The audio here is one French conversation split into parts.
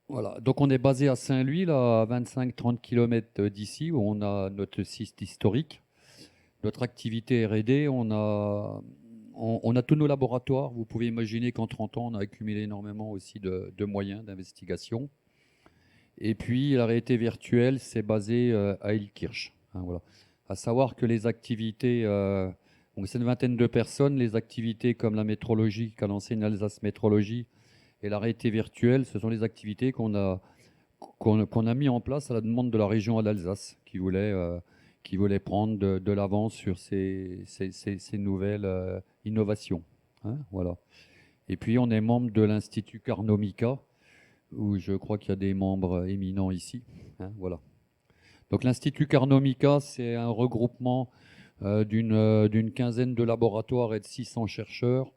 Voilà. Donc on est basé à Saint-Louis, là, à 25-30 km d'ici, où on a notre site historique. Notre activité R&D, on a tous nos laboratoires. Vous pouvez imaginer qu'en 30 ans, on a accumulé énormément aussi de moyens d'investigation. Et puis la réalité virtuelle, c'est basé à Ilkirch. Hein, voilà. À savoir que les activités, donc c'est une vingtaine de personnes, les activités comme la métrologie qu'a lancé une Alsace Métrologie et la réalité virtuelle, ce sont les activités qu'on a mis en place à la demande de la région d'Alsace, qui voulait prendre de l'avance sur ces nouvelles innovations. Hein, voilà. Et puis on est membre de l'Institut Carnomica, où je crois qu'il y a des membres éminents ici. Hein, voilà. Donc l'Institut Carnomica, c'est un regroupement d'une quinzaine de laboratoires et de 600 chercheurs,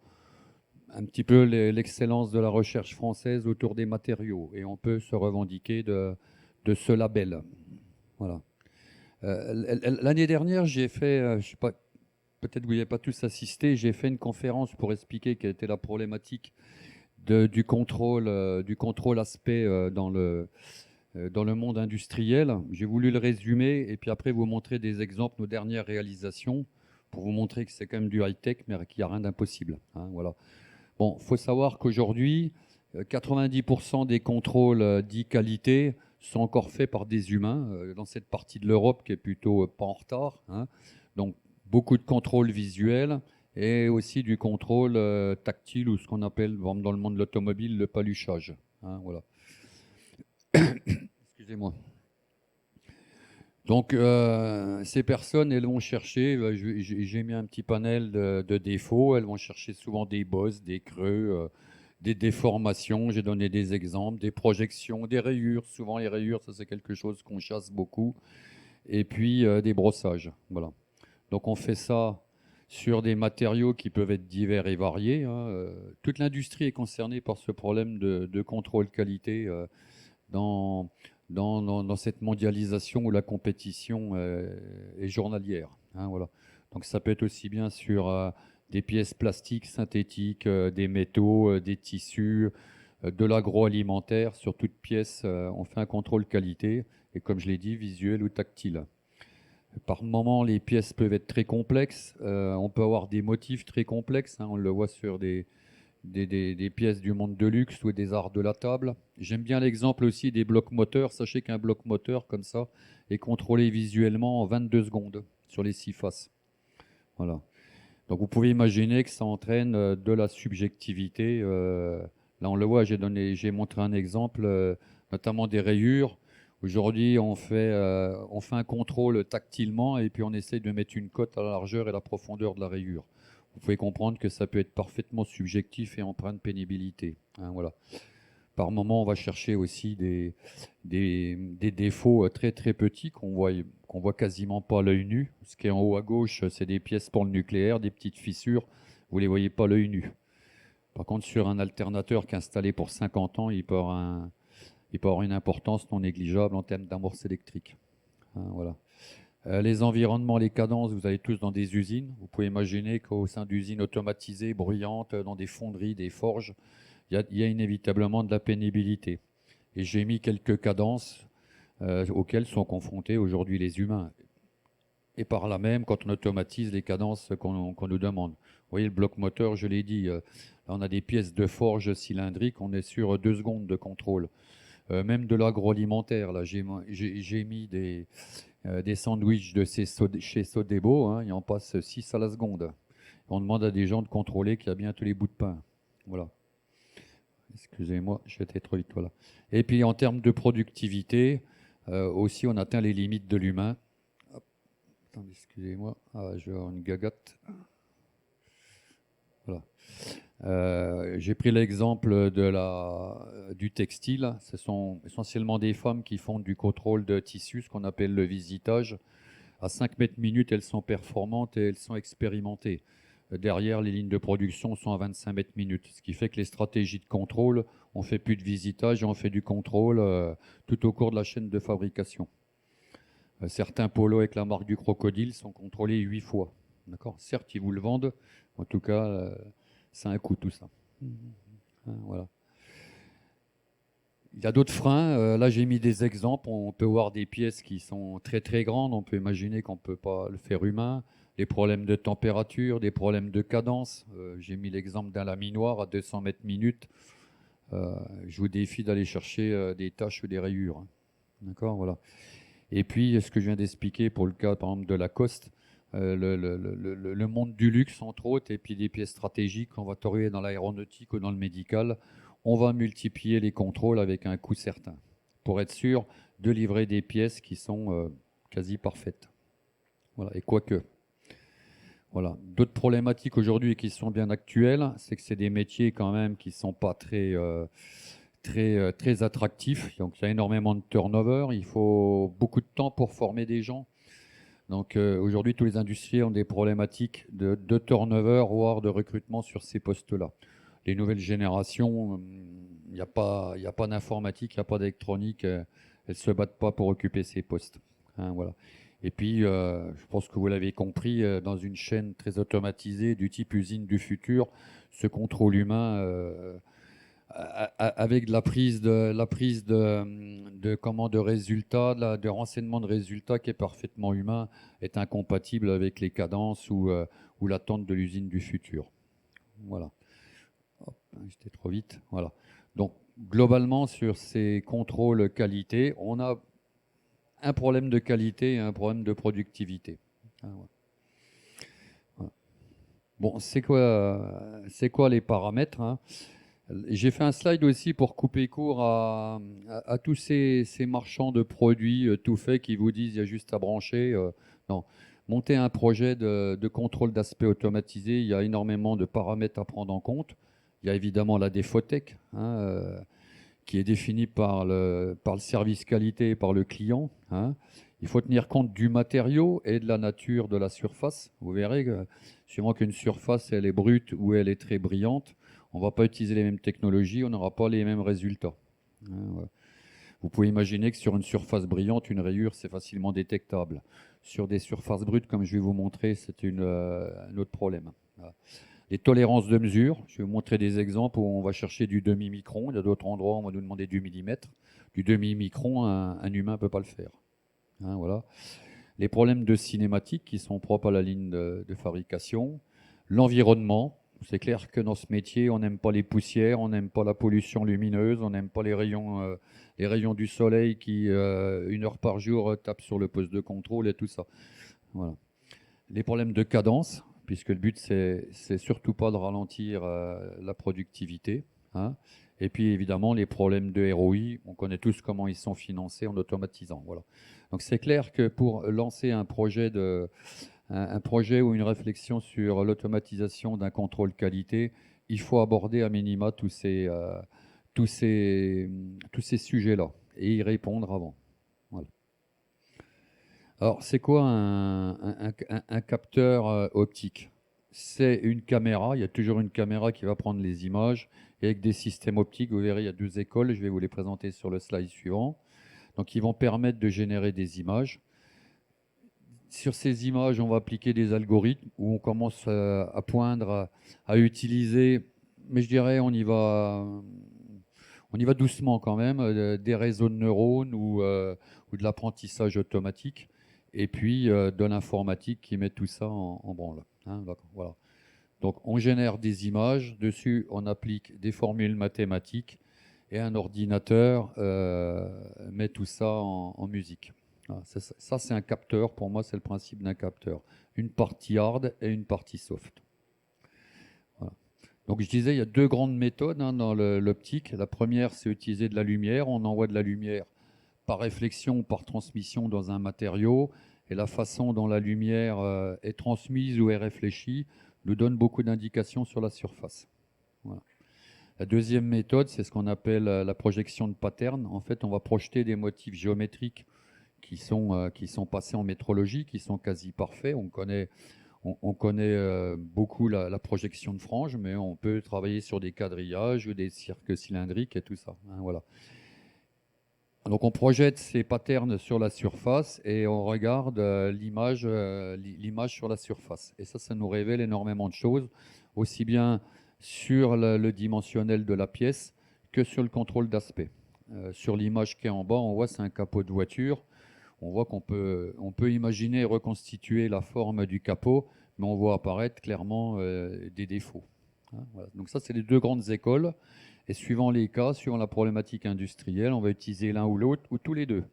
un petit peu l'excellence de la recherche française autour des matériaux. Et on peut se revendiquer de ce label. Voilà. L'année dernière, j'ai fait, je sais pas, peut-être que vous n'y avez pas tous assisté, j'ai fait une conférence pour expliquer quelle était la problématique du contrôle aspect dans le monde industriel. J'ai voulu le résumer et puis après vous montrer des exemples, nos dernières réalisations, pour vous montrer que c'est quand même du high-tech, mais qu'il n'y a rien d'impossible. Hein, voilà. Bon, il faut savoir qu'aujourd'hui, 90% des contrôles dits qualité sont encore faits par des humains dans cette partie de l'Europe qui est plutôt pas en retard. Hein. Donc, beaucoup de contrôles visuels et aussi du contrôle tactile ou ce qu'on appelle dans le monde de l'automobile le paluchage. Hein, voilà. Excusez-moi. Donc, ces personnes, elles vont chercher, j'ai mis un petit panel de défauts, elles vont chercher souvent des bosses, des creux, des déformations, j'ai donné des exemples, des projections, des rayures. Souvent, les rayures, ça c'est quelque chose qu'on chasse beaucoup. Et puis, des brossages. Voilà. Donc, on fait ça sur des matériaux qui peuvent être divers et variés. Hein. Toute l'industrie est concernée par ce problème de contrôle qualité dans, dans cette mondialisation où la compétition est journalière. Hein, voilà. Donc ça peut être aussi bien sur des pièces plastiques, synthétiques, des métaux, des tissus, de l'agroalimentaire. Sur toute pièce, on fait un contrôle qualité et comme je l'ai dit, visuel ou tactile. Par moment, les pièces peuvent être très complexes. On peut avoir des motifs très complexes. Hein, on le voit sur des pièces du monde de luxe ou des arts de la table. J'aime bien l'exemple aussi des blocs moteurs. Sachez qu'un bloc moteur comme ça est contrôlé visuellement en 22 secondes sur les 6 faces. Voilà. Donc vous pouvez imaginer que ça entraîne de la subjectivité. Là on le voit, j'ai montré un exemple, notamment des rayures. Aujourd'hui on fait un contrôle tactilement et puis on essaye de mettre une cote à la largeur et la profondeur de la rayure. Vous pouvez comprendre que ça peut être parfaitement subjectif et empreint de pénibilité. Hein, voilà. Par moment, on va chercher aussi des défauts très très petits qu'on voit quasiment pas à l'œil nu. Ce qui est en haut à gauche, c'est des pièces pour le nucléaire, des petites fissures. Vous les voyez pas à l'œil nu. Par contre, sur un alternateur qui est installé pour 50 ans, il peut avoir une importance non négligeable en termes d'amorce électrique. Hein, voilà. Les environnements, les cadences, vous allez tous dans des usines. Vous pouvez imaginer qu'au sein d'usines automatisées, bruyantes, dans des fonderies, des forges, il y a inévitablement de la pénibilité. Et j'ai mis quelques cadences auxquelles sont confrontés aujourd'hui les humains. Et par là même, quand on automatise les cadences qu'on nous demande. Vous voyez, le bloc moteur, je l'ai dit, là, on a des pièces de forge cylindriques, on est sur 2 secondes de contrôle. Même de l'agroalimentaire, là, j'ai mis des sandwichs chez Sodebo, hein, il en passe 6 à la seconde. On demande à des gens de contrôler qu'il y a bien tous les bouts de pain. Voilà. Excusez-moi, j'étais trop vite. Voilà. Et puis en termes de productivité, aussi on atteint les limites de l'humain. Attendez, excusez-moi, je vais avoir une gagate. Voilà. J'ai pris l'exemple du textile. Ce sont essentiellement des femmes qui font du contrôle de tissus, ce qu'on appelle le visitage. À 5 mètres minutes, elles sont performantes et elles sont expérimentées. Derrière, les lignes de production sont à 25 mètres minutes, ce qui fait que les stratégies de contrôle, on fait plus de visitage, on fait du contrôle tout au cours de la chaîne de fabrication. Certains polos avec la marque du crocodile sont contrôlés 8 fois. D'accord. Certes, ils vous le vendent, en tout cas, c'est un coût tout ça. Voilà. Il y a d'autres freins. Là, j'ai mis des exemples. On peut voir des pièces qui sont très très grandes. On peut imaginer qu'on ne peut pas le faire humain. Les problèmes de température, des problèmes de cadence. J'ai mis l'exemple d'un laminoir à 200 mètres minute. Je vous défie d'aller chercher des taches ou des rayures, hein. D'accord, voilà. Et puis, ce que je viens d'expliquer pour le cas, par exemple, de Lacoste, le monde du luxe, entre autres, et puis des pièces stratégiques, on va travailler dans l'aéronautique ou dans le médical, on va multiplier les contrôles avec un coût certain, pour être sûr de livrer des pièces qui sont quasi parfaites. Voilà, et quoique. Voilà. D'autres problématiques aujourd'hui qui sont bien actuelles, c'est que c'est des métiers quand même qui ne sont pas très attractifs. Donc il y a énormément de turnover, il faut beaucoup de temps pour former des gens. Donc aujourd'hui, tous les industriels ont des problématiques de turnover, voire de recrutement sur ces postes-là. Les nouvelles générations, il n'y a pas d'informatique, il n'y a pas d'électronique, elles ne se battent pas pour occuper ces postes, hein, voilà. Et puis, je pense que vous l'avez compris, dans une chaîne très automatisée du type usine du futur, ce contrôle humain, avec de de résultats, de renseignements de résultats qui est parfaitement humain, est incompatible avec les cadences ou l'attente de l'usine du futur. Voilà. Hop, j'étais trop vite. Voilà. Donc, globalement, sur ces contrôles qualité, on a un problème de qualité et un problème de productivité. Ah, ouais. Voilà. Bon, c'est quoi les paramètres, hein? J'ai fait un slide aussi pour couper court à tous ces marchands de produits tout faits qui vous disent il y a juste à brancher. Non. Monter un projet de contrôle d'aspect automatisé, il y a énormément de paramètres à prendre en compte. Il y a évidemment la défotech, hein, qui est définie par le service qualité, par le client, hein. Il faut tenir compte du matériau et de la nature de la surface. Vous verrez que suivant qu'une surface elle est brute ou elle est très brillante, on ne va pas utiliser les mêmes technologies, on n'aura pas les mêmes résultats, hein, ouais. Vous pouvez imaginer que sur une surface brillante, une rayure, c'est facilement détectable. Sur des surfaces brutes, comme je vais vous montrer, c'est un autre problème. Voilà. Les tolérances de mesure, je vais vous montrer des exemples où on va chercher du demi-micron. Il y a d'autres endroits où on va nous demander du millimètre. Du demi-micron, un humain ne peut pas le faire, hein, voilà. Les problèmes de cinématique qui sont propres à la ligne de fabrication. L'environnement. C'est clair que dans ce métier, on n'aime pas les poussières, on n'aime pas la pollution lumineuse, on n'aime pas les rayons du soleil qui, 1 heure par jour, tapent sur le poste de contrôle et tout ça. Voilà. Les problèmes de cadence, puisque le but, c'est surtout pas de ralentir la productivité, hein. Et puis, évidemment, les problèmes de ROI, on connaît tous comment ils sont financés en automatisant. Voilà. Donc, c'est clair que pour lancer un projet ou une réflexion sur l'automatisation d'un contrôle qualité, il faut aborder à minima tous ces sujets-là et y répondre avant. Voilà. Alors, c'est quoi un capteur optique? C'est une caméra, il y a toujours une caméra qui va prendre les images, et avec des systèmes optiques, vous verrez, il y a 2 écoles, je vais vous les présenter sur le slide suivant. Donc, ils vont permettre de générer des images. Sur ces images, on va appliquer des algorithmes où on commence à poindre, à utiliser, mais je dirais on y va doucement quand même, des réseaux de neurones ou de l'apprentissage automatique, et puis de l'informatique qui met tout ça en branle, hein, voilà. Donc on génère des images, dessus on applique des formules mathématiques, et un ordinateur met tout ça en musique. Voilà, ça c'est un capteur, pour moi c'est le principe d'un capteur. Une partie hard et une partie soft. Voilà. Donc je disais, il y a 2 grandes méthodes, hein, dans l'optique. La première, c'est utiliser de la lumière. On envoie de la lumière par réflexion ou par transmission dans un matériau. Et la façon dont la lumière est transmise ou est réfléchie nous donne beaucoup d'indications sur la surface. Voilà. La deuxième méthode, c'est ce qu'on appelle la projection de pattern. En fait, on va projeter des motifs géométriques qui sont passés en métrologie, qui sont quasi parfaits. On connaît beaucoup la projection de franges, mais on peut travailler sur des quadrillages ou des cercles cylindriques et tout ça, hein, voilà. Donc on projette ces patterns sur la surface et on regarde l'image sur la surface. Et ça nous révèle énormément de choses, aussi bien sur le dimensionnel de la pièce que sur le contrôle d'aspect. Sur l'image qui est en bas, on voit c'est un capot de voiture. On voit on peut imaginer reconstituer la forme du capot, mais on voit apparaître clairement des défauts. Hein, voilà. Donc ça, c'est les deux grandes écoles. Et suivant les cas, suivant la problématique industrielle, on va utiliser l'un ou l'autre, ou tous les deux.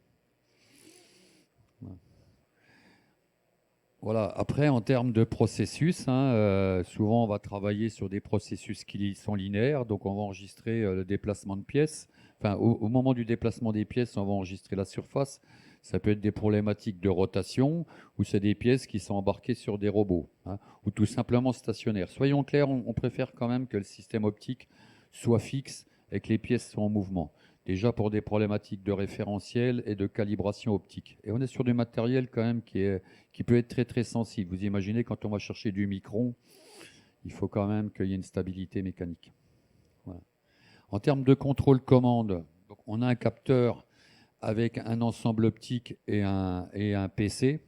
Voilà. Après, en termes de processus, hein, souvent on va travailler sur des processus qui sont linéaires, donc on va enregistrer le déplacement de pièces. Enfin, au moment du déplacement des pièces, on va enregistrer la surface. Ça peut être des problématiques de rotation, ou c'est des pièces qui sont embarquées sur des robots, hein, ou tout simplement stationnaires. Soyons clairs, on préfère quand même que le système optique soit fixe et que les pièces soient en mouvement. Déjà pour des problématiques de référentiel et de calibration optique. Et on est sur du matériel quand même qui peut être très très sensible. Vous imaginez quand on va chercher du micron, il faut quand même qu'il y ait une stabilité mécanique. Voilà. En termes de contrôle commande, donc on a un capteur avec un ensemble optique et un PC.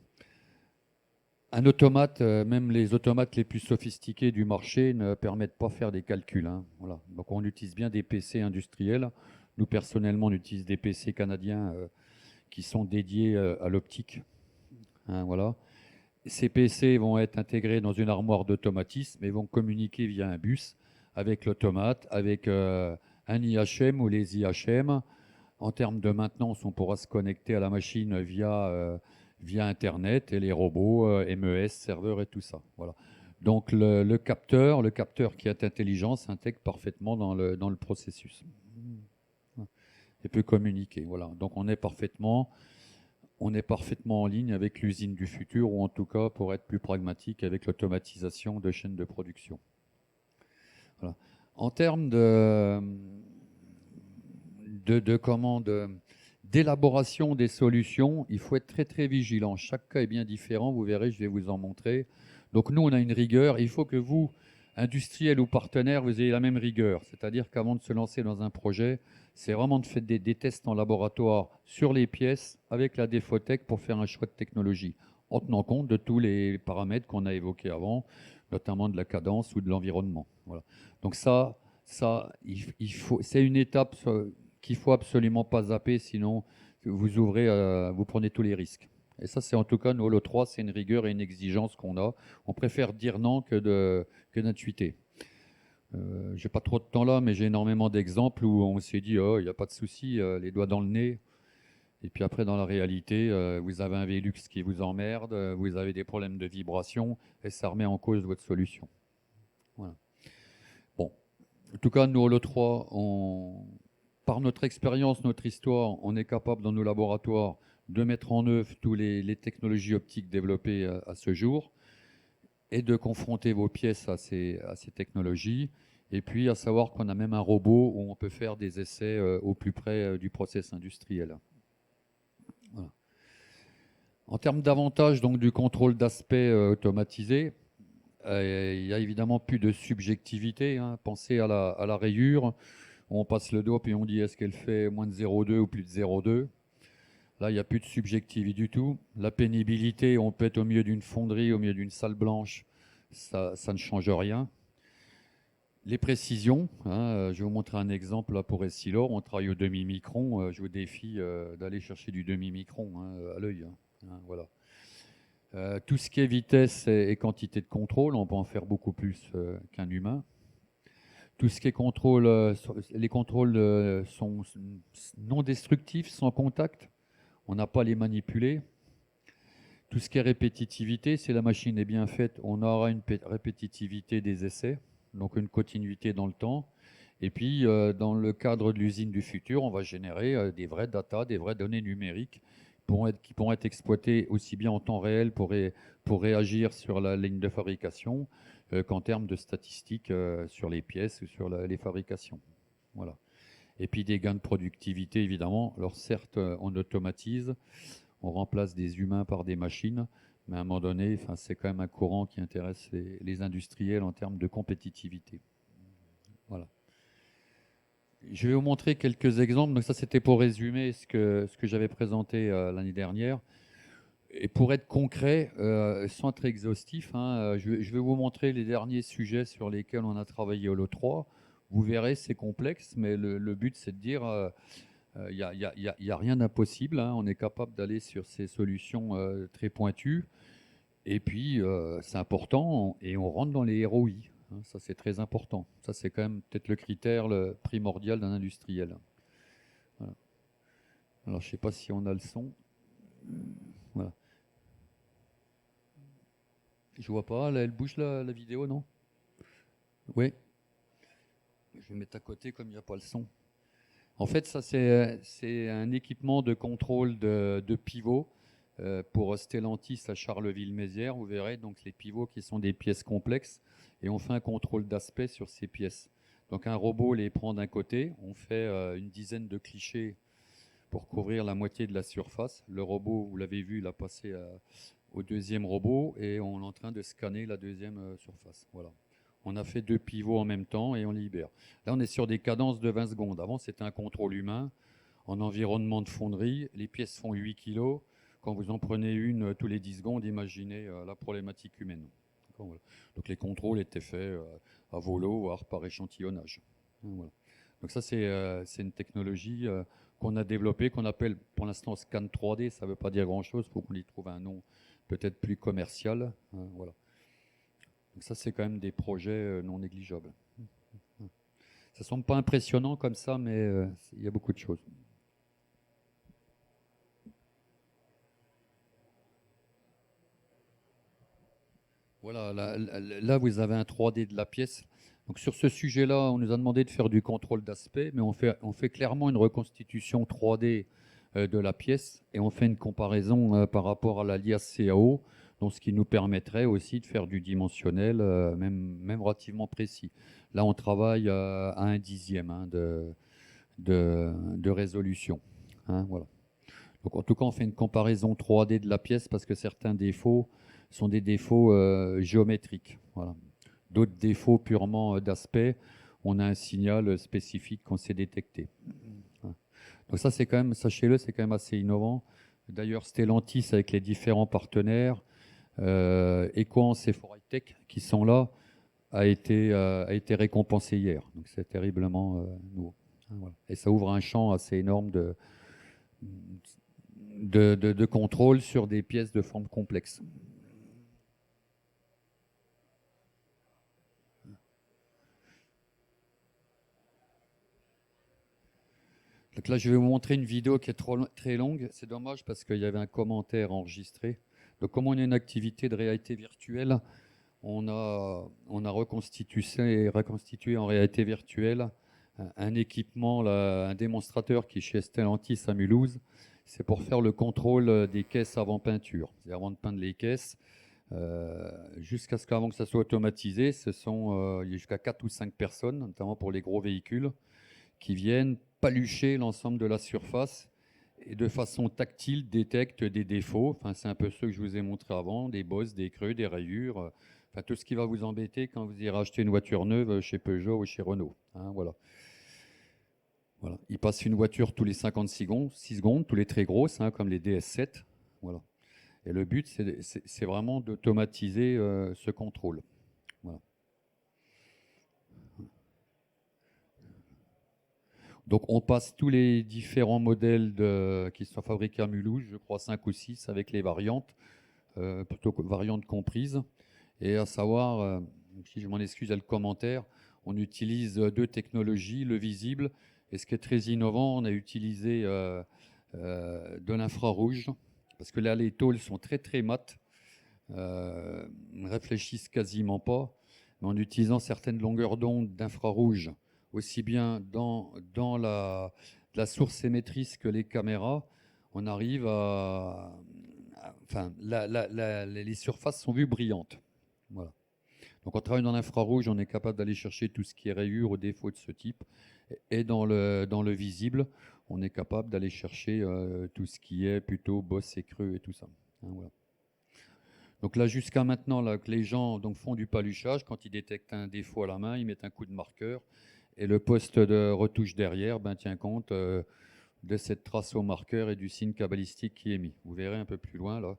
Un automate, même les automates les plus sophistiqués du marché ne permettent pas de faire des calculs. Hein. Voilà. Donc on utilise bien des PC industriels. Nous, personnellement, on utilise des PC canadiens qui sont dédiés à l'optique. Hein, voilà. Ces PC vont être intégrés dans une armoire d'automatisme et vont communiquer via un bus avec l'automate, avec un IHM ou les IHM. En termes de maintenance, on pourra se connecter à la machine via Internet et les robots, MES, serveurs et tout ça. Voilà. Donc le capteur qui est intelligent s'intègre parfaitement dans le processus et peut communiquer. Voilà. Donc on est parfaitement en ligne avec l'usine du futur, ou en tout cas, pour être plus pragmatique, avec l'automatisation de chaînes de production. Voilà. En termes d'élaboration des solutions, il faut être très très vigilant. Chaque cas est bien différent, vous verrez, je vais vous en montrer. Donc nous, on a une rigueur. Il faut que vous, industriels ou partenaires, vous ayez la même rigueur. C'est-à-dire qu'avant de se lancer dans un projet, c'est vraiment de faire des tests en laboratoire sur les pièces avec la Défotech pour faire un choix de technologie, en tenant compte de tous les paramètres qu'on a évoqués avant, notamment de la cadence ou de l'environnement. Voilà. Donc c'est une étape qu'il faut absolument pas zapper, sinon vous prenez tous les risques. Et ça, c'est en tout cas, nous, Holo 3, c'est une rigueur et une exigence qu'on a. On préfère dire non que d'intuiter. Je n'ai pas trop de temps là, mais j'ai énormément d'exemples où on s'est dit, oh, il n'y a pas de souci, les doigts dans le nez. Et puis après, dans la réalité, vous avez un Velux qui vous emmerde, vous avez des problèmes de vibration, et ça remet en cause votre solution. Voilà. Bon. En tout cas, nous, Holo 3, par notre expérience, notre histoire, on est capable dans nos laboratoires de mettre en œuvre toutes les technologies optiques développées à ce jour et de confronter vos pièces à ces technologies. Et puis à savoir qu'on a même un robot où on peut faire des essais au plus près du process industriel. Voilà. En termes d'avantages donc, du contrôle d'aspect automatisé, il n'y a évidemment plus de subjectivité. Hein. Pensez à la rayure. On passe le doigt puis on dit est-ce qu'elle fait moins de 0,2 ou plus de 0,2. Là, il n'y a plus de subjectivité du tout. La pénibilité, on peut être au milieu d'une fonderie, au milieu d'une salle blanche, ça ne change rien. Les précisions, hein, je vais vous montrer un exemple là pour Essilor. On travaille au demi-micron. Je vous défie d'aller chercher du demi-micron hein, à l'œil. Hein, voilà. Tout ce qui est vitesse et quantité de contrôle, on peut en faire beaucoup plus qu'un humain. Tout ce qui est contrôle, les contrôles sont non destructifs, sans contact. On n'a pas à les manipuler. Tout ce qui est répétitivité, si la machine est bien faite, on aura une répétitivité des essais, donc une continuité dans le temps. Et puis, dans le cadre de l'usine du futur, on va générer des vraies data, des vraies données numériques qui pourront être exploitées aussi bien en temps réel pour réagir sur la ligne de fabrication qu'en termes de statistiques sur les pièces ou sur les fabrications. Voilà. Et puis des gains de productivité, évidemment. Alors certes, on automatise, on remplace des humains par des machines, mais à un moment donné, c'est quand même un courant qui intéresse les industriels en termes de compétitivité. Voilà. Je vais vous montrer quelques exemples. Donc ça, c'était pour résumer ce que j'avais présenté l'année dernière. Et pour être concret, sans être exhaustif, hein, je vais vous montrer les derniers sujets sur lesquels on a travaillé au Holo 3. Vous verrez, c'est complexe, mais le but, c'est de dire Il n'y a rien d'impossible, hein. On est capable d'aller sur ces solutions très pointues. Et puis, c'est important, et on rentre dans les ROI, hein. Ça, c'est très important. Ça, c'est quand même peut-être le critère le primordial d'un industriel. Voilà. Alors, je ne sais pas si on a le son. Voilà. Je vois pas, là, elle bouge la vidéo, non? Oui. Je vais mettre à côté comme il n'y a pas le son. En fait, ça, c'est un équipement de contrôle de pivot pour Stellantis à Charleville-Mézières. Vous verrez donc les pivots qui sont des pièces complexes et on fait un contrôle d'aspect sur ces pièces. Donc un robot les prend d'un côté, on fait une dizaine de clichés pour couvrir la moitié de la surface. Le robot, vous l'avez vu, il a passé au deuxième robot et on est en train de scanner la deuxième surface. Voilà. On a fait 2 pivots en même temps et on libère. Là, on est sur des cadences de 20 secondes. Avant, c'était un contrôle humain en environnement de fonderie. Les pièces font 8 kilos. Quand vous en prenez une tous les 10 secondes, imaginez la problématique humaine. Voilà. Donc les contrôles étaient faits à volo, voire par échantillonnage. Voilà. Donc ça, c'est une technologie qu'on a développée, qu'on appelle pour l'instant scan 3D. Ça ne veut pas dire grand-chose, il faut qu'on y trouve un nom peut-être plus commercial. Voilà. Donc ça, c'est quand même des projets non négligeables. Ça ne semble pas impressionnant comme ça, mais il y a beaucoup de choses. Voilà, là, vous avez un 3D de la pièce. Donc sur ce sujet-là, on nous a demandé de faire du contrôle d'aspect, mais on fait clairement une reconstitution 3D de la pièce et on fait une comparaison par rapport à la liasse CAO, donc ce qui nous permettrait aussi de faire du dimensionnel, même relativement précis. Là, on travaille à 1/10 hein, de résolution. Hein, voilà. Donc en tout cas, on fait une comparaison 3D de la pièce parce que certains défauts sont des défauts géométriques. Voilà. D'autres défauts purement d'aspect, on a un signal spécifique qu'on sait détecter. Voilà. Donc ça, c'est quand même, sachez-le, c'est quand même assez innovant. D'ailleurs, Stellantis, avec les différents partenaires, Equans et Foritech, qui sont là, a été récompensé hier. Donc c'est terriblement nouveau. Voilà. Et ça ouvre un champ assez énorme de contrôle sur des pièces de forme complexe. Donc là, je vais vous montrer une vidéo qui est très longue. C'est dommage parce qu'il y avait un commentaire enregistré. Donc, comme on a une activité de réalité virtuelle, on a reconstitué en réalité virtuelle un équipement, là, un démonstrateur qui est chez Stellantis à Mulhouse. C'est pour faire le contrôle des caisses avant peinture. C'est-à-dire avant de peindre les caisses, jusqu'à ce qu'avant que ça soit automatisé, il y a jusqu'à 4 ou 5 personnes, notamment pour les gros véhicules, qui viennent palucher l'ensemble de la surface et de façon tactile détectent des défauts. Enfin, c'est un peu ce que je vous ai montré avant, des bosses, des creux, des rayures, enfin tout ce qui va vous embêter quand vous irez acheter une voiture neuve chez Peugeot ou chez Renault. Hein, voilà. Voilà. Ils passent une voiture tous les 56 secondes, 6 secondes, tous les très grosses, hein, comme les DS7. Voilà. Et le but, c'est vraiment d'automatiser ce contrôle. Voilà. Donc on passe tous les différents modèles qui sont fabriqués à Mulhouse, je crois 5 ou 6 avec les variantes, plutôt que variantes comprises. Et à savoir, si je m'en excuse à le commentaire, on utilise 2 technologies, le visible, et ce qui est très innovant, on a utilisé de l'infrarouge, parce que là les tôles sont très très mates, ne réfléchissent quasiment pas, mais en utilisant certaines longueurs d'onde d'infrarouge, aussi bien dans la source émettrice que les caméras, on arrive enfin, les surfaces sont vues brillantes. Voilà. Donc en travaillant dans l'infrarouge, on est capable d'aller chercher tout ce qui est rayures ou défauts de ce type. Et dans le visible, on est capable d'aller chercher tout ce qui est plutôt bosse et creux et tout ça. Hein, voilà. Donc là, jusqu'à maintenant, là, que les gens donc, font du paluchage. Quand ils détectent un défaut à la main, ils mettent un coup de marqueur. Et le poste de retouche derrière tient compte de cette trace au marqueur et du signe cabalistique qui est mis. Vous verrez un peu plus loin, là.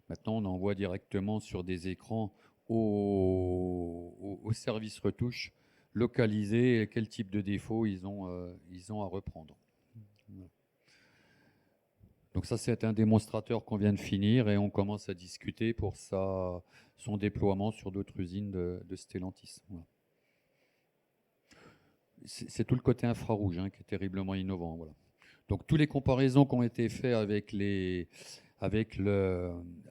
Maintenant, on envoie directement sur des écrans au service retouche localiser quel type de défaut ils ont à reprendre. Donc ça, c'est un démonstrateur qu'on vient de finir et on commence à discuter pour son déploiement sur d'autres usines de Stellantis. Voilà. C'est tout le côté infrarouge qui est terriblement innovant. Voilà. Donc, toutes les comparaisons qui ont été faites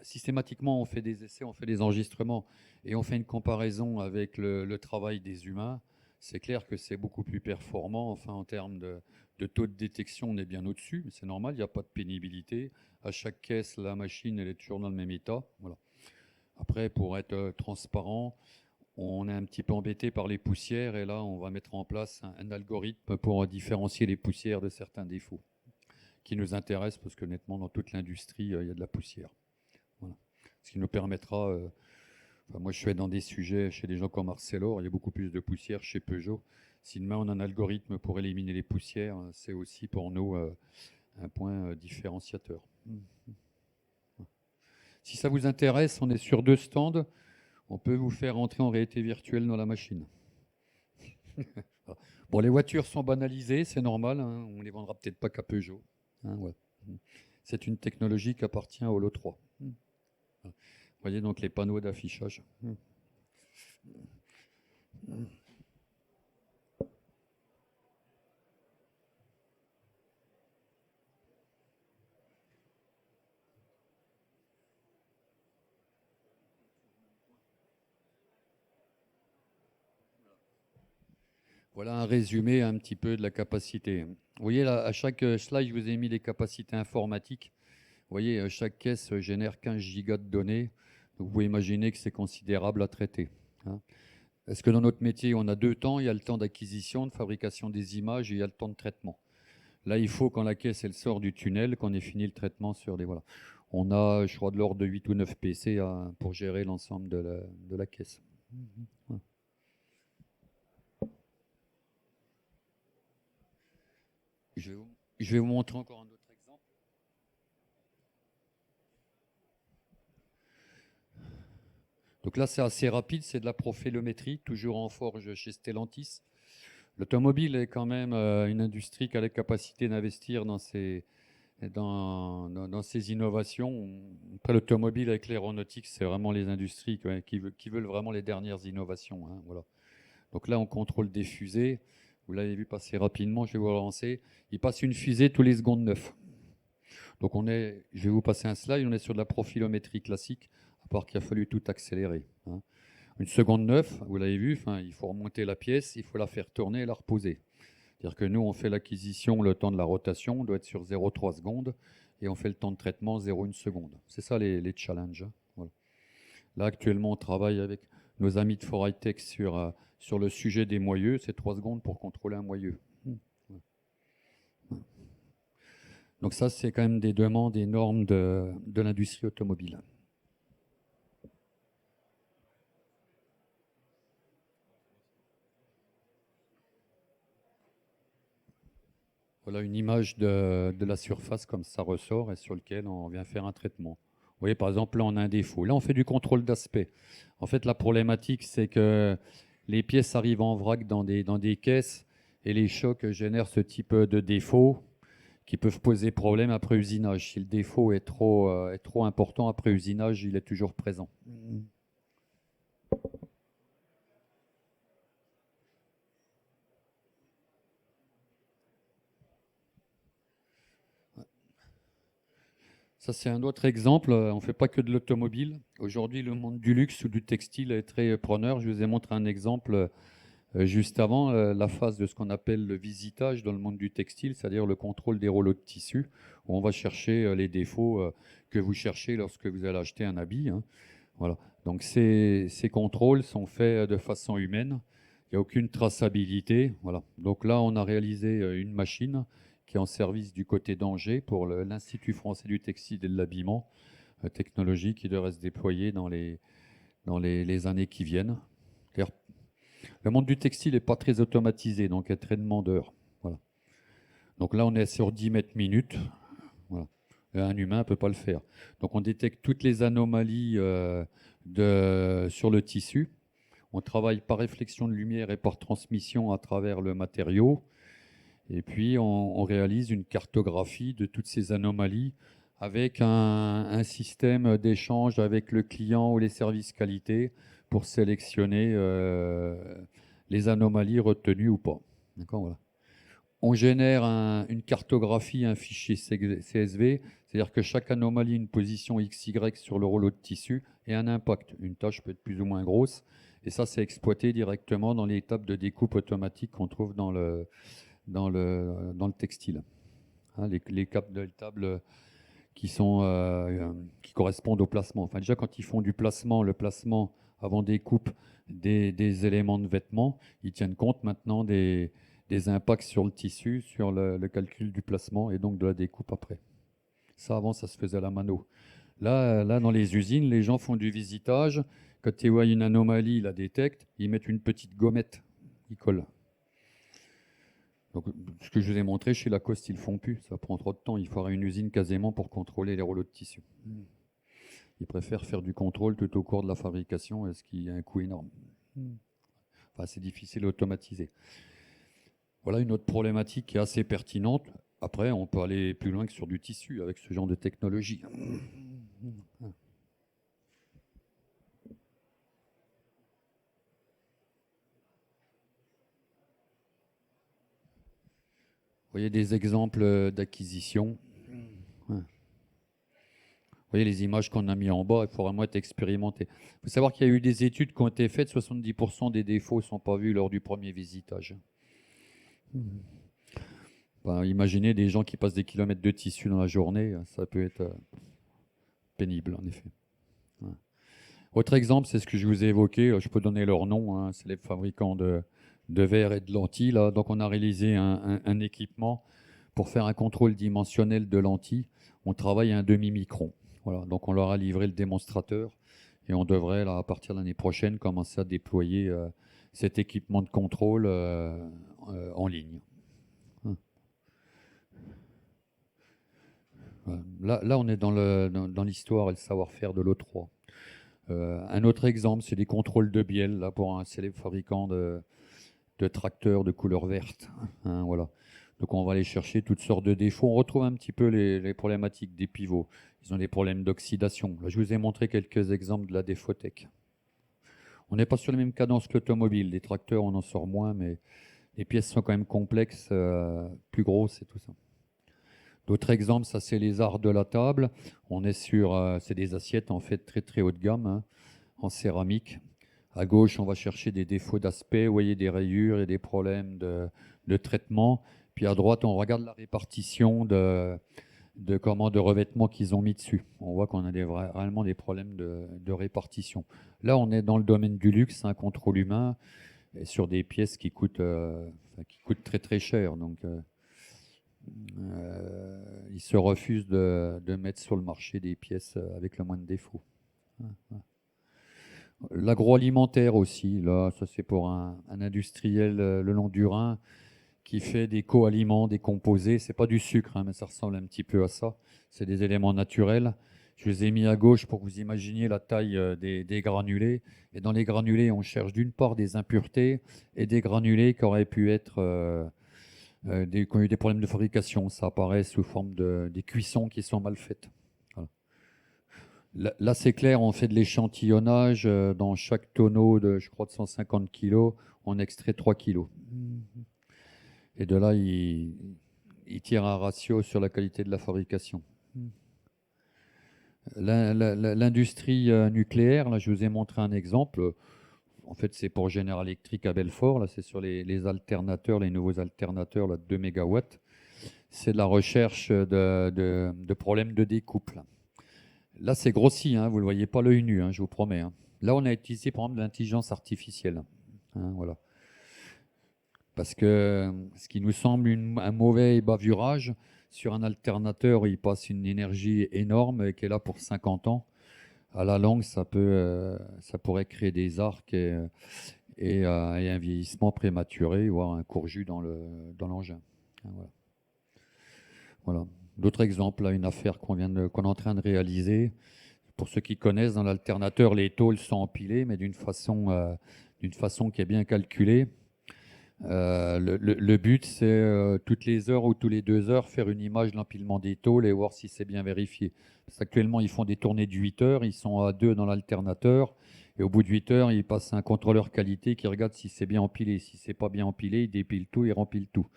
systématiquement, on fait des essais, on fait des enregistrements et on fait une comparaison avec le travail des humains. C'est clair que c'est beaucoup plus performant. Enfin, en termes de taux de détection, on est bien au-dessus. C'est normal, il n'y a pas de pénibilité. À chaque caisse, la machine, elle est toujours dans le même état. Voilà. Après, pour être transparent, on est un petit peu embêté par les poussières et là, on va mettre en place un algorithme pour différencier les poussières de certains défauts qui nous intéressent parce que, nettement, dans toute l'industrie, il y a de la poussière. Voilà. Ce qui nous permettra... moi, je suis dans des sujets chez des gens comme Arcelor, il y a beaucoup plus de poussière chez Peugeot. Si demain, on a un algorithme pour éliminer les poussières, c'est aussi pour nous un point différenciateur. Si ça vous intéresse, on est sur 2 stands. On peut vous faire entrer en réalité virtuelle dans la machine. Bon, les voitures sont banalisées, c'est normal. On ne les vendra peut-être pas qu'à Peugeot. Ouais. C'est une technologie qui appartient au lot 3. Vous voyez donc les panneaux d'affichage. Voilà un résumé un petit peu de la capacité. Vous voyez là, à chaque slide, je vous ai mis les capacités informatiques. Vous voyez, chaque caisse génère 15 gigas de données. Donc vous pouvez imaginer que c'est considérable à traiter. Est-ce que dans notre métier, on a 2 temps? Il y a le temps d'acquisition, de fabrication des images et il y a le temps de traitement. Là, il faut, quand la caisse elle sort du tunnel, qu'on ait fini le traitement sur des... Voilà. On a, je crois, de l'ordre de 8 ou 9 PC pour gérer l'ensemble de la caisse. Voilà. Je vais vous montrer encore un autre exemple. Donc là, c'est assez rapide, c'est de la profilométrie, toujours en forge chez Stellantis. L'automobile est quand même une industrie qui a la capacité d'investir dans ces innovations. Après, l'automobile avec l'aéronautique, c'est vraiment les industries qui veulent vraiment les dernières innovations. Voilà. Donc là, on contrôle des fusées. Vous l'avez vu passer rapidement, je vais vous relancer. Il passe une fusée tous les secondes 9. Donc je vais vous passer un slide, on est sur de la profilométrie classique, à part qu'il a fallu tout accélérer. Une seconde 9, vous l'avez vu, il faut remonter la pièce, il faut la faire tourner et la reposer. C'est-à-dire que nous, on fait l'acquisition, le temps de la rotation, on doit être sur 0,3 secondes, et on fait le temps de traitement 0,1 seconde. C'est ça les challenges. Voilà. Là, actuellement, on travaille avec nos amis de ForHightech sur le sujet des moyeux. C'est 3 secondes pour contrôler un moyeu. Donc ça, c'est quand même des demandes énormes de l'industrie automobile. Voilà une image de la surface comme ça ressort et sur lequel on vient faire un traitement. Vous voyez, par exemple, là, on a un défaut. Là, on fait du contrôle d'aspect. En fait, la problématique, c'est que les pièces arrivent en vrac dans des caisses et les chocs génèrent ce type de défauts qui peuvent poser problème après usinage. Si le défaut est trop important après usinage, il est toujours présent. Ça, c'est un autre exemple. On ne fait pas que de l'automobile. Aujourd'hui, le monde du luxe ou du textile est très preneur. Je vous ai montré un exemple juste avant, la phase de ce qu'on appelle le visitage dans le monde du textile, c'est-à-dire le contrôle des rouleaux de tissu, où on va chercher les défauts que vous cherchez lorsque vous allez acheter un habit. Voilà. Donc ces contrôles sont faits de façon humaine. Il n'y a aucune traçabilité. Voilà. Donc là, on a réalisé une machine qui est en service du côté d'Angers pour l'Institut français du textile et de l'habillement, technologie qui devrait se déployer dans les années qui viennent. Le monde du textile n'est pas très automatisé, donc est très demandeur. Voilà. Donc là, on est sur 10 mètres minutes. Voilà. Un humain ne peut pas le faire. Donc on détecte toutes les anomalies sur le tissu. On travaille par réflexion de lumière et par transmission à travers le matériau. Et puis, on réalise une cartographie de toutes ces anomalies avec un système d'échange avec le client ou les services qualité pour sélectionner les anomalies retenues ou pas. D'accord, voilà. On génère une cartographie, un fichier CSV, c'est-à-dire que chaque anomalie a une position XY sur le rouleau de tissu et un impact. Une tâche peut être plus ou moins grosse, et ça, c'est exploité directement dans les tables de découpe automatique qu'on trouve dans le textile. Hein, les tables qui correspondent au placement. Enfin, déjà, quand ils font le placement avant découpe des éléments de vêtements, ils tiennent compte maintenant des impacts sur le tissu, sur le calcul du placement et donc de la découpe après. Ça, avant, ça se faisait à la mano. Là, dans les usines, les gens font du visitage. Quand ils voient une anomalie, ils la détectent, ils mettent une petite gommette, ils collent. Donc, ce que je vous ai montré, chez Lacoste, ils ne le font plus. Ça prend trop de temps. Il faudrait une usine quasiment pour contrôler les rouleaux de tissu. Ils préfèrent faire du contrôle tout au cours de la fabrication, ce qui a un coût énorme. Enfin, c'est difficile à automatiser. Voilà une autre problématique qui est assez pertinente. Après, on peut aller plus loin que sur du tissu avec ce genre de technologie. Vous voyez des exemples d'acquisition. Vous voyez les images qu'on a mis en bas, il faut vraiment être expérimenté. Il faut savoir qu'il y a eu des études qui ont été faites, 70% des défauts ne sont pas vus lors du premier visitage. Ben, imaginez des gens qui passent des kilomètres de tissu dans la journée, ça peut être pénible en effet. Autre exemple, c'est ce que je vous ai évoqué, je peux donner leur nom, hein, c'est les fabricants de verre et de lentilles. Là. Donc on a réalisé un équipement pour faire un contrôle dimensionnel de lentilles. On travaille à un demi-micron. Voilà. Donc on leur a livré le démonstrateur et on devrait, là, à partir de l'année prochaine, commencer à déployer cet équipement de contrôle en ligne. Là, on est dans l'histoire et le savoir-faire de l'E3. Un autre exemple, c'est des contrôles de bielle là, pour un célèbre fabricant de tracteurs de couleur verte. Hein, voilà. Donc on va aller chercher toutes sortes de défauts. On retrouve un petit peu les problématiques des pivots. Ils ont des problèmes d'oxydation. Là, je vous ai montré quelques exemples de la défautech. On n'est pas sur les mêmes cadences que l'automobile. Les tracteurs, on en sort moins, mais les pièces sont quand même complexes, plus grosses et tout ça. D'autres exemples, ça c'est les arts de la table. On est sur, c'est des assiettes en fait très très haut de gamme, hein, en céramique. À gauche, on va chercher des défauts d'aspect, vous voyez des rayures et des problèmes de traitement. Puis à droite, on regarde la répartition de revêtements qu'ils ont mis dessus. On voit qu'on a réellement des problèmes de répartition. Là, on est dans le domaine du luxe, un contrôle humain, et sur des pièces qui coûtent très très cher. Donc, ils se refusent de mettre sur le marché des pièces avec le moins de défauts. L'agroalimentaire aussi, là, ça c'est pour un industriel le long du Rhin qui fait des co-aliments, des composés. C'est pas du sucre, hein, mais ça ressemble un petit peu à ça. C'est des éléments naturels. Je les ai mis à gauche pour que vous imaginiez la taille des granulés. Et dans les granulés, on cherche d'une part des impuretés et des granulés qui auraient pu être qui ont eu des problèmes de fabrication. Ça apparaît sous forme des cuissons qui sont mal faites. Voilà. Là, c'est clair, on fait de l'échantillonnage. Dans chaque tonneau de, je crois, de 150 kg, on extrait 3 kg. Et de là, il tire un ratio sur la qualité de la fabrication. L'industrie nucléaire, là, je vous ai montré un exemple. En fait, c'est pour General Electric à Belfort. Là, c'est sur les alternateurs, les nouveaux alternateurs là, de 2 MW. C'est de la recherche de problèmes de découpe. Là, c'est grossi, hein, vous ne le voyez pas l'œil nu, hein, je vous promets. Hein. Là, on a utilisé par exemple de l'intelligence artificielle. Hein, voilà. Parce que ce qui nous semble un mauvais bavurage, sur un alternateur où il passe une énergie énorme et qui est là pour 50 ans, à la longue, ça pourrait créer des arcs et un vieillissement prématuré, voire un courjus dans l'engin. Voilà. Voilà. D'autres exemples, là, une affaire qu'on est en train de réaliser. Pour ceux qui connaissent, dans l'alternateur, les tôles sont empilées, mais d'une façon qui est bien calculée. Le but, c'est toutes les heures ou tous les 2 heures faire une image de l'empilement des tôles et voir si c'est bien vérifié. Parce qu'actuellement, ils font des tournées de 8 heures, ils sont à 2 dans l'alternateur, et au bout de 8 heures, ils passent un contrôleur qualité qui regarde si c'est bien empilé. Si c'est pas bien empilé, il dépile tout, il rempile tout.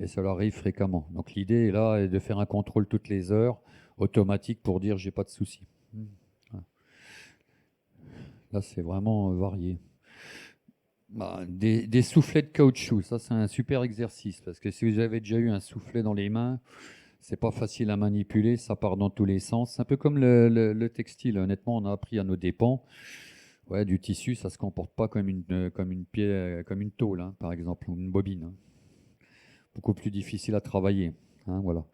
Et ça leur arrive fréquemment. Donc l'idée là est de faire un contrôle toutes les heures, automatique, pour dire j'ai pas de souci. Là, c'est vraiment varié. Bah, des soufflets de caoutchouc, ça c'est un super exercice parce que si vous avez déjà eu un soufflet dans les mains, c'est pas facile à manipuler, ça part dans tous les sens. C'est un peu comme le textile. Honnêtement, on a appris à nos dépens. Ouais, du tissu, ça se comporte pas comme une tôle, hein, par exemple, ou une bobine, hein. Beaucoup plus difficile à travailler, hein, voilà.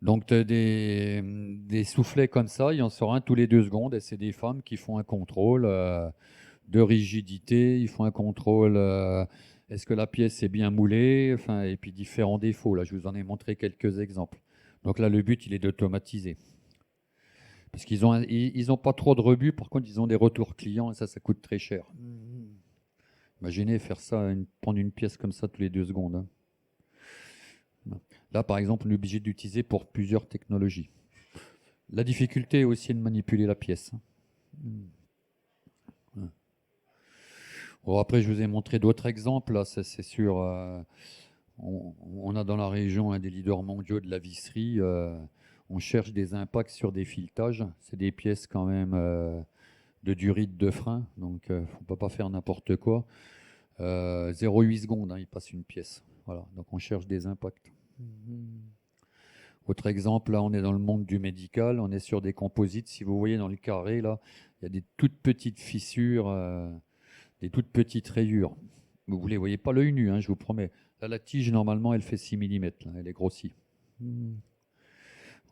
Donc des soufflets comme ça, il y en sort un tous les 2 secondes et c'est des femmes qui font un contrôle de rigidité, ils font un contrôle, est-ce que la pièce est bien moulée, enfin, et puis différents défauts. Là, je vous en ai montré quelques exemples. Donc là, le but, il est d'automatiser. Parce ils ont pas trop de rebuts, par contre, ils ont des retours clients et ça coûte très cher. Imaginez faire ça, prendre une pièce comme ça tous les 2 secondes, hein. Là, par exemple, on est obligé d'utiliser pour plusieurs technologies. La difficulté aussi est de manipuler la pièce. Bon, après, je vous ai montré d'autres exemples. Là, c'est sûr. On a dans la région un des leaders mondiaux de la visserie. On cherche des impacts sur des filetages. C'est des pièces quand même de durite de frein. Donc, il ne faut pas faire n'importe quoi. 0,8 secondes, hein, il passe une pièce. Voilà. Donc, on cherche des impacts. Autre exemple, là, on est dans le monde du médical. On est sur des composites. Si vous voyez dans le carré, là, il y a des toutes petites fissures, des toutes petites rayures. Vous ne les voyez pas l'œil nu, hein, je vous promets. Là, la tige, normalement, elle fait 6 mm. Là, elle est grossie.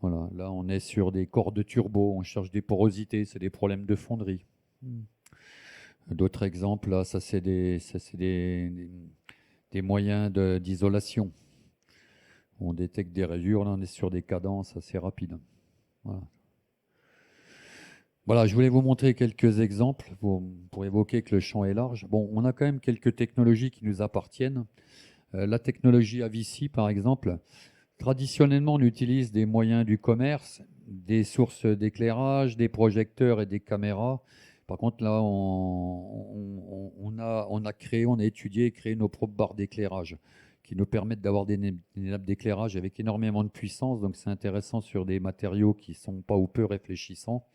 Voilà, là, on est sur des corps de turbo. On cherche des porosités. C'est des problèmes de fonderie. D'autres exemples, là, ça, c'est des moyens d'isolation. On détecte des rayures. Là, on est sur des cadences assez rapides. Voilà. Voilà, je voulais vous montrer quelques exemples pour évoquer que le champ est large. Bon, on a quand même quelques technologies qui nous appartiennent. La technologie AVICI, par exemple, traditionnellement, on utilise des moyens du commerce, des sources d'éclairage, des projecteurs et des caméras. Par contre, là, on a étudié et créé nos propres barres d'éclairage qui nous permettent d'avoir des nappes d'éclairage avec énormément de puissance. Donc, c'est intéressant sur des matériaux qui ne sont pas ou peu réfléchissants.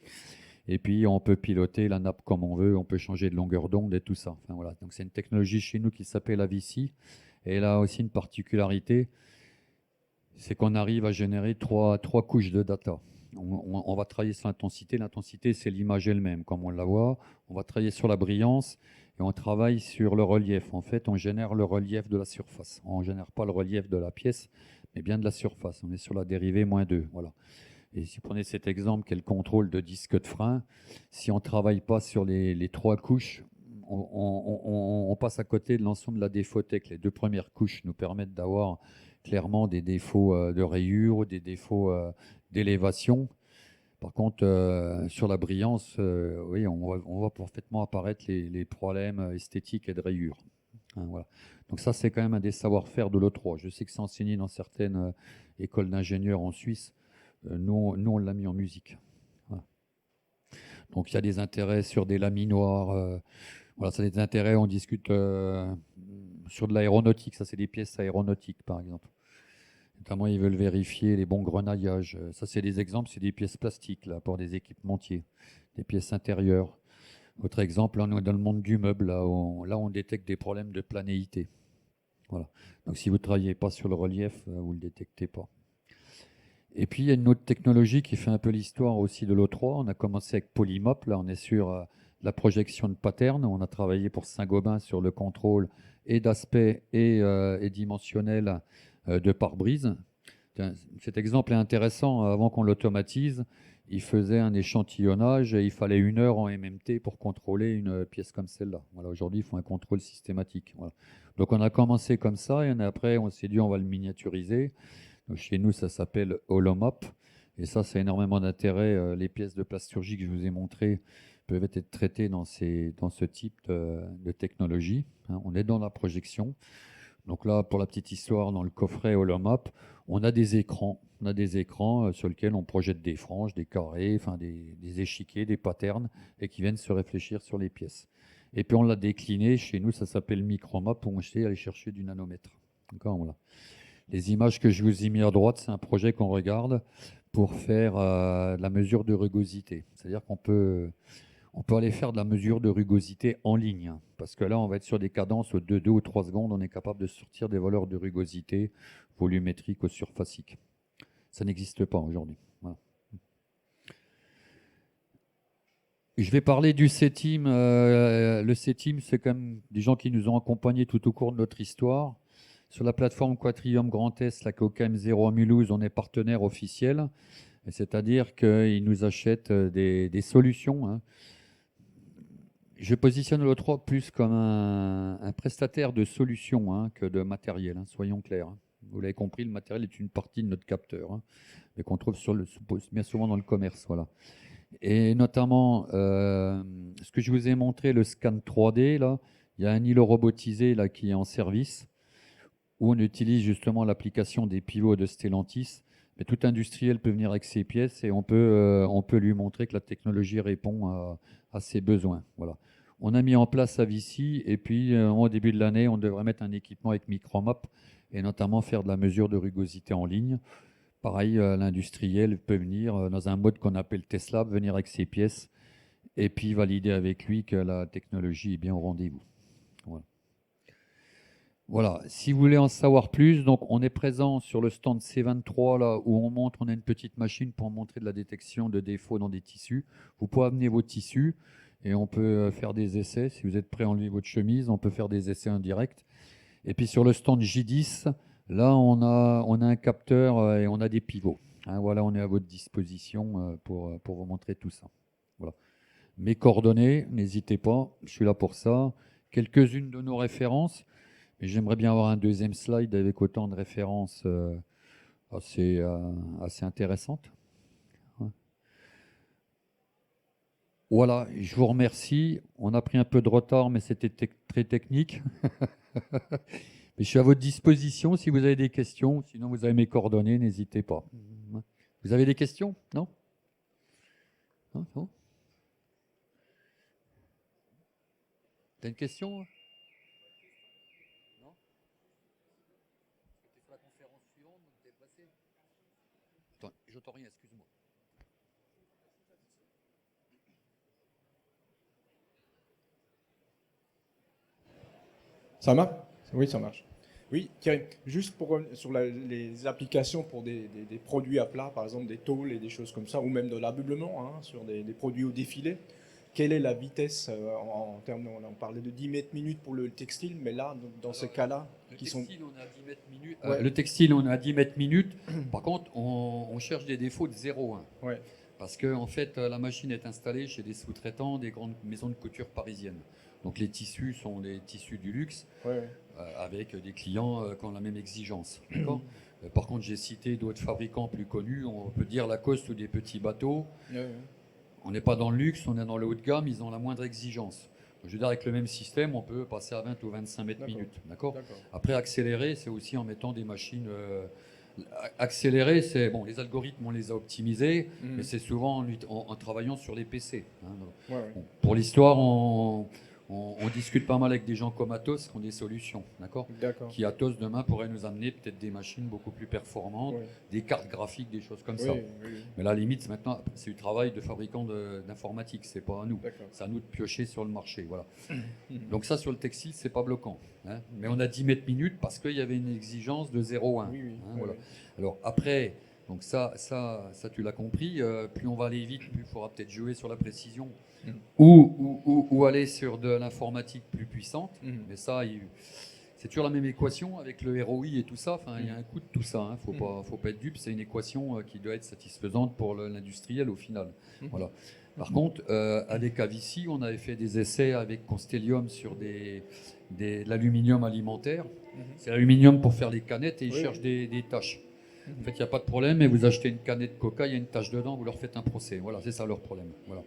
Et puis, on peut piloter la nappe comme on veut, on peut changer de longueur d'onde et tout ça. Enfin, voilà. Donc, c'est une technologie chez nous qui s'appelle AVICI. Et elle a aussi une particularité, c'est qu'on arrive à générer trois couches de data. On va travailler sur l'intensité. L'intensité, c'est l'image elle-même, comme on la voit. On va travailler sur la brillance et on travaille sur le relief. En fait, on génère le relief de la surface. On ne génère pas le relief de la pièce, mais bien de la surface. On est sur la dérivée -2. Voilà. Et si vous prenez cet exemple, qui est le contrôle de disque de frein, si on ne travaille pas sur les 3 couches, on passe à côté de l'ensemble de la défautec. Les 2 premières couches nous permettent d'avoir clairement des défauts de rayures, des défauts d'élévation. Par contre, sur la brillance, oui, on voit parfaitement apparaître les problèmes esthétiques et de rayures. Hein, voilà. Donc ça, c'est quand même un des savoir-faire de l'E3. Je sais que c'est enseigné dans certaines écoles d'ingénieurs en Suisse. Nous, on l'a mis en musique. Voilà. Donc il y a des intérêts sur des laminoirs. Voilà, ça a des intérêts, on discute sur de l'aéronautique. Ça, c'est des pièces aéronautiques, par exemple. Notamment, ils veulent vérifier les bons grenaillages. Ça, c'est des exemples, c'est des pièces plastiques là, pour des équipementiers, des pièces intérieures. Autre exemple, là, on est dans le monde du meuble. Là, on détecte des problèmes de planéité. Voilà. Donc, si vous ne travaillez pas sur le relief, vous ne le détectez pas. Et puis, il y a une autre technologie qui fait un peu l'histoire aussi de l'O3. On a commencé avec Polymop. Là, on est sur la projection de pattern. On a travaillé pour Saint-Gobain sur le contrôle et d'aspect et dimensionnel de pare-brise. Cet exemple est intéressant. Avant qu'on l'automatise, il faisait un échantillonnage et il fallait 1 heure en MMT pour contrôler une pièce comme celle-là. Voilà, aujourd'hui, il faut un contrôle systématique. Voilà. Donc, on a commencé comme ça et après, on s'est dit on va le miniaturiser. Donc, chez nous, ça s'appelle Holomop. Et ça a énormément d'intérêt. Les pièces de plasturgie que je vous ai montrées peuvent être traitées dans ce type de technologie. Hein, on est dans la projection. Donc là, pour la petite histoire, dans le coffret Holomap, on a des écrans. On a des écrans sur lesquels on projette des franges, des carrés, enfin des échiquiers, des patterns, et qui viennent se réfléchir sur les pièces. Et puis on l'a décliné. Chez nous, ça s'appelle Micromap, où on sait aller chercher du nanomètre. D'accord, voilà. Les images que je vous ai mis à droite, c'est un projet qu'on regarde pour faire de la mesure de rugosité. C'est-à-dire qu'on peut aller faire de la mesure de rugosité en ligne. Parce que là, on va être sur des cadences de 2 ou 3 secondes. On est capable de sortir des valeurs de rugosité volumétriques ou surfaciques. Ça n'existe pas aujourd'hui. Voilà. Je vais parler du CETIM. Le CETIM, c'est quand même des gens qui nous ont accompagnés tout au cours de notre histoire. Sur la plateforme Quatrium Grand Est, la COCAM 0 à Mulhouse, on est partenaire officiel. C'est-à-dire qu'ils nous achètent des solutions. Hein. Je positionne le 3 plus comme un prestataire de solutions hein, que de matériel, hein, soyons clairs. Hein. Vous l'avez compris, le matériel est une partie de notre capteur, hein, mais qu'on trouve bien souvent dans le commerce. Voilà. Et notamment, ce que je vous ai montré, le scan 3D, là, il y a un îlot robotisé là, qui est en service, où on utilise justement l'application des pivots de Stellantis. Mais tout industriel peut venir avec ses pièces et on peut lui montrer que la technologie répond à ses besoins. Voilà. On a mis en place Avici et puis au début de l'année, on devrait mettre un équipement avec Micromap et notamment faire de la mesure de rugosité en ligne. Pareil, l'industriel peut venir dans un mode qu'on appelle Tesla, venir avec ses pièces et puis valider avec lui que la technologie est bien au rendez-vous. Voilà. Voilà, si vous voulez en savoir plus, donc on est présent sur le stand C23 là où on a une petite machine pour montrer de la détection de défauts dans des tissus. Vous pouvez amener vos tissus et on peut faire des essais. Si vous êtes prêt à enlever votre chemise, on peut faire des essais en direct. Et puis sur le stand J10, là on a un capteur et on a des pivots. Hein, voilà, on est à votre disposition pour vous montrer tout ça. Voilà. Mes coordonnées, n'hésitez pas, je suis là pour ça. Quelques-unes de nos références. Mais j'aimerais bien avoir un deuxième slide avec autant de références assez intéressantes. Voilà, je vous remercie. On a pris un peu de retard, mais c'était très technique. Mais je suis à votre disposition si vous avez des questions. Sinon, vous avez mes coordonnées, n'hésitez pas. Vous avez des questions? Non? Non? T'as une question? Attends, j'entends rien, excuse-moi. Ça marche? Oui, ça marche. Oui, Thierry, juste pour sur les applications pour des produits à plat, par exemple des tôles et des choses comme ça, ou même de l'ameublement hein, sur des produits au défilé, quelle est la vitesse en termes, on parlait de 10 mètres minutes pour le textile, mais là, dans ces cas-là, On est à 10 mètres minutes. Ouais. Le textile, on est à 10 mètres minutes. Par contre, on cherche des défauts de 0,1. Ouais. Parce que en fait, la machine est installée chez des sous-traitants, des grandes maisons de couture parisiennes. Donc les tissus sont des tissus du luxe, avec des clients qui ont la même exigence. D'accord. Par contre, j'ai cité d'autres fabricants plus connus. On peut dire Lacoste ou des petits bateaux. On n'est pas dans le luxe, on est dans le haut de gamme, ils ont la moindre exigence. Donc, je veux dire, avec le même système, on peut passer à 20 ou 25 mètres minutes. D'accord. Après, accélérer, c'est aussi en mettant des machines... accélérer, c'est... Bon, les algorithmes, on les a optimisés, mais c'est souvent en travaillant sur les PC. Hein. Bon, pour l'histoire, on discute pas mal avec des gens comme Atos qui ont des solutions, d'accord. Qui Atos demain pourrait nous amener peut-être des machines beaucoup plus performantes, des cartes graphiques, des choses comme ça. Mais la limite, maintenant, c'est du travail de fabricant d'informatique, c'est pas à nous. C'est à nous de piocher sur le marché, voilà. Donc ça, sur le textile, c'est pas bloquant. Hein. Mais on a 10 mètres minutes parce qu'il y avait une exigence de 0,1. Voilà. Alors après, donc ça tu l'as compris, plus on va aller vite, plus il faudra peut-être jouer sur la précision ou aller sur de l'informatique plus puissante. Mais ça, c'est toujours la même équation avec le ROI et tout ça. Enfin, il y a un coût de tout ça. Hein. Faut pas être dupe. C'est une équation qui doit être satisfaisante pour l'industriel au final. Voilà. Par contre, avec Avici, on avait fait des essais avec Constellium sur de l'aluminium alimentaire. C'est l'aluminium pour faire les canettes et ils cherchent des taches. En fait, il n'y a pas de problème, mais vous achetez une canette Coca, il y a une tache dedans, vous leur faites un procès. Voilà, c'est ça leur problème. Voilà.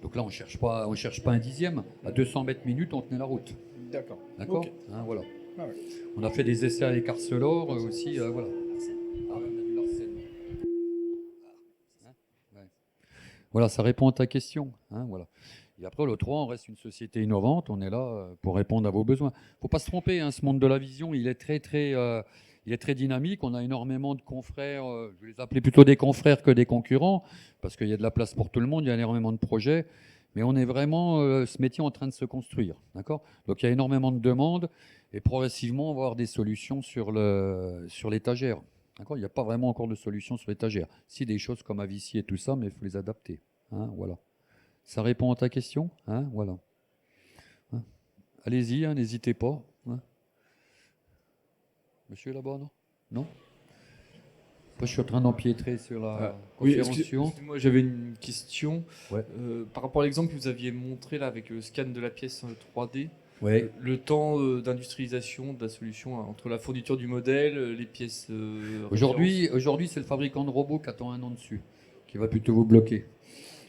Donc là, on cherche pas un dixième. À 200 mètres minutes, on tenait la route. D'accord. Okay. Hein, voilà. Ah ouais. On a fait des essais avec Arcelor aussi, voilà. Ah, on a du Larsen. Hein, ouais. Voilà, ça répond à ta question. Hein, voilà. Et après, le 3, on reste une société innovante, on est là pour répondre à vos besoins. Il ne faut pas se tromper, hein, ce monde de la vision, il est très dynamique. On a énormément de confrères, je vais les appeler plutôt des confrères que des concurrents, parce qu'il y a de la place pour tout le monde, il y a énormément de projets. Mais on est vraiment, ce métier en train de se construire. D'accord ? Donc il y a énormément de demandes, et progressivement, on va avoir des solutions sur l'étagère. D'accord ? Il n'y a pas vraiment encore de solutions sur l'étagère. Si, des choses comme Avici et tout ça, mais il faut les adapter. Hein, voilà. Ça répond à ta question, hein, voilà. Hein. Allez-y, hein, n'hésitez pas. Hein. Monsieur là-bas, non? Non? Moi, je suis en train d'empiétrer sur la Oui, conférence suivante. excusez-moi, j'avais une question. Ouais. Par rapport à l'exemple que vous aviez montré là avec le scan de la pièce 3D, Ouais. le temps d'industrialisation de la solution entre la fourniture du modèle, les pièces. Aujourd'hui, c'est le fabricant de robots qui attend un an dessus, qui va plutôt vous bloquer.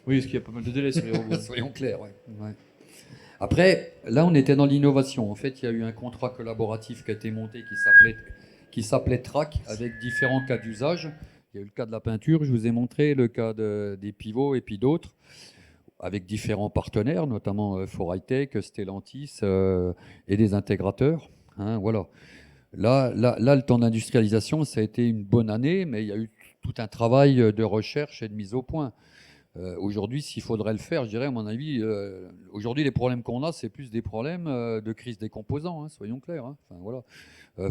Oui, parce qu'il y a pas mal de délais sur les robots. Soyons clairs, ouais. Ouais. Après, là, on était dans l'innovation. En fait, il y a eu un contrat collaboratif qui a été monté qui s'appelait TRAC, avec différents cas d'usage. Il y a eu le cas de la peinture, je vous ai montré le cas des pivots et puis d'autres, avec différents partenaires, notamment For High-Tech, Stellantis et des intégrateurs. Hein, voilà. Là, le temps d'industrialisation, ça a été une bonne année, mais il y a eu tout un travail de recherche et de mise au point. Aujourd'hui, s'il faudrait le faire, je dirais, à mon avis, aujourd'hui, les problèmes qu'on a, c'est plus des problèmes de crise des composants, hein, soyons clairs. Hein. Enfin, voilà.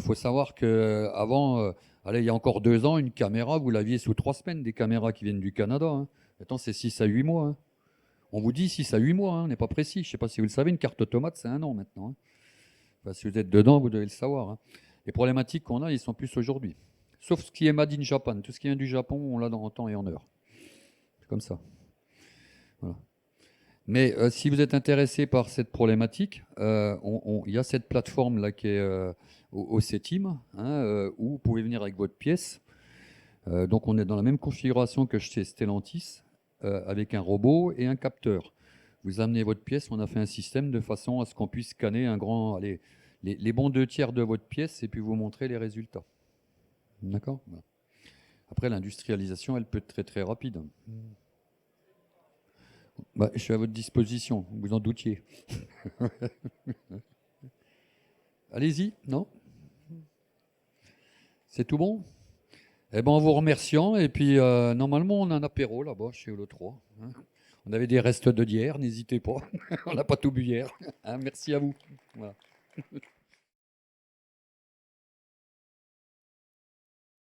Faut savoir qu'avant, allez, il y a encore 2 ans, une caméra, vous l'aviez sous 3 semaines, des caméras qui viennent du Canada. Hein. Maintenant, c'est 6 à 8 mois. Hein. On vous dit 6 à 8 mois, hein, on n'est pas précis. Je ne sais pas si vous le savez, une carte automate, c'est 1 an maintenant. Hein. Enfin, si vous êtes dedans, vous devez le savoir. Hein. Les problématiques qu'on a, ils sont plus aujourd'hui. Sauf ce qui est made in Japan. Tout ce qui vient du Japon, on l'a en temps et en heure. C'est comme ça. Voilà. Mais si vous êtes intéressé par cette problématique, il y a cette plateforme là qui est au CETIM, hein, où vous pouvez venir avec votre pièce. Donc on est dans la même configuration que chez Stellantis, avec un robot et un capteur. Vous amenez votre pièce, on a fait un système de façon à ce qu'on puisse scanner les bons 2/3 de votre pièce et puis vous montrer les résultats. D'accord ? Voilà. Après, l'industrialisation, elle peut être très très rapide. Bah, je suis à votre disposition, vous en doutiez. Allez-y, non? C'est tout bon? Eh bien, en vous remerciant, et puis normalement, on a un apéro là-bas chez le 3. Hein. On avait des restes de d'hier, n'hésitez pas. On n'a pas tout bu hier. Hein, merci à vous. Voilà.